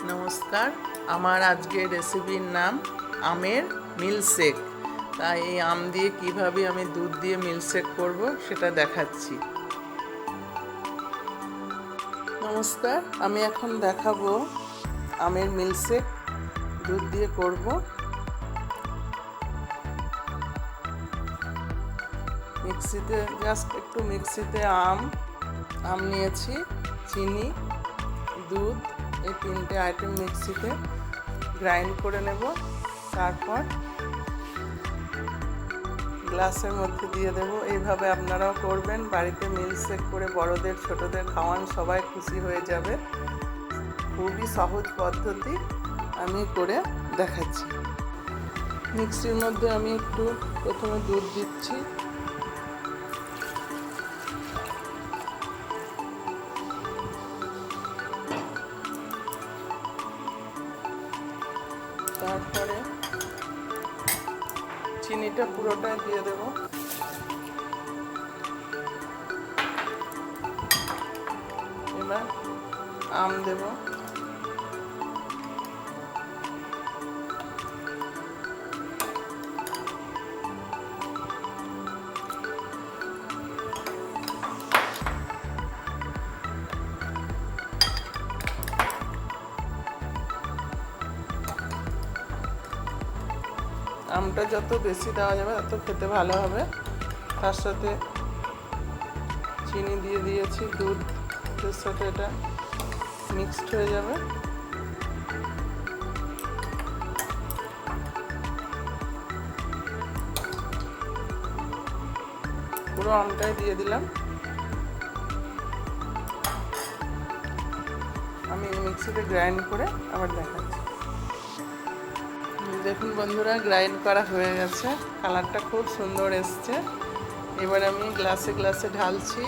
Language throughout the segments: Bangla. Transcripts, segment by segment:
নমস্কার, আমার আজকের রেসিপির নাম আমের মিল্কশেক। তাই এই আম দিয়ে কিভাবে আমি দুধ দিয়ে মিল্কশেক করব সেটা দেখাচ্ছি। নমস্কার, আমি এখন দেখাবো আমের মিল্কশেক দুধ দিয়ে করব। মিক্সিতে একটু মিক্সিতে আম নিয়েছি, চিনি, দুধ, এই তিনটে আইটেম মিক্সিতে গ্রাইন্ড করে নেব। তারপর গ্লাসের মধ্যে দিয়ে দেব। এইভাবে আপনারাও করবেন, বাড়িতে মিল্কশেক করে বড়দের ছোটদের খাওয়ান, সবাই খুশি হয়ে যাবে। খুবই সহজ পদ্ধতি, আমি করে দেখাচ্ছি। মিক্সির মধ্যে আমি একটু প্রথমে দুধ দিচ্ছি, তারপরে চিনিটা পুরোটাই দিয়ে দেব। এবার আম দেব। আমটা যত বেশি দেওয়া যাবে তত খেতে ভালো হবে। তার সাথে চিনি দিয়ে দিয়েছি, দুধের সাথে এটা মিক্সড হয়ে যাবে। পুরো আমটাই দিয়ে দিলাম। আমি মিক্সিতে গ্রাইন্ড করে আবার দেখাচ্ছি। দেখুন বন্ধুরা, গ্রাইন্ড করা হয়ে গেছে, কালারটা খুব সুন্দর এসছে। এবার আমি গ্লাসে গ্লাসে ঢালছি।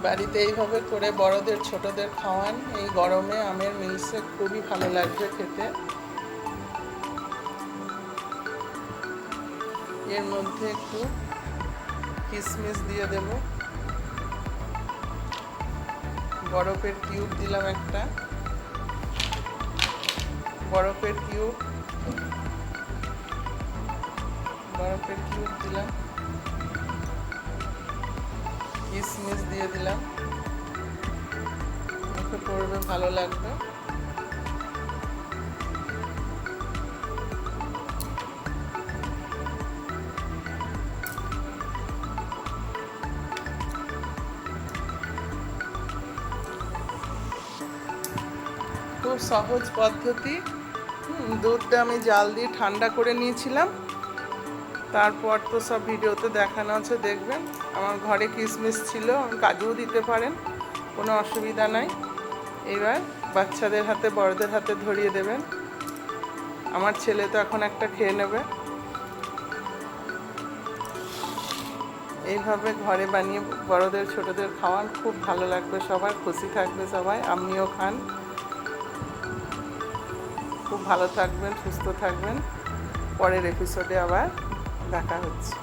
বাড়িতে এইভাবে করে বড়দের ছোটদের খাওয়ান। এই গরমে আমের মিল্কশেক খুবই ভালো লাগবে খেতে। এর মধ্যে একটু কিশমিশ দিয়ে দেব, বরফের কিউব দিলাম, একটা বরফের কিউব দিলাম, কিশমিশ দিয়ে দিলাম, মুখে পড়বে, ভালো লাগবে। খুব সহজ পদ্ধতি। দুধটা আমি জাল দিয়ে ঠান্ডা করে নিয়েছিলাম, তারপর তো সব ভিডিওতে দেখানো আছে, দেখবেন। আমার ঘরে কিশমিশ ছিল, আমি কাজুও দিতে পারেন, কোনো অসুবিধা নাই। এবার বাচ্চাদের হাতে বড়দের হাতে ধরিয়ে দেবেন। আমার ছেলে তো এখন একটা খেয়ে নেবে। এইভাবে ঘরে বানিয়ে বড়দের ছোটদের খাওয়ান, খুব ভালো লাগবে, সবার খুশি থাকবে সবাই। আপনিও খান। খুব ভালো থাকবেন, সুস্থ থাকবেন। পরের এপিসোডে আবার দেখা হচ্ছে।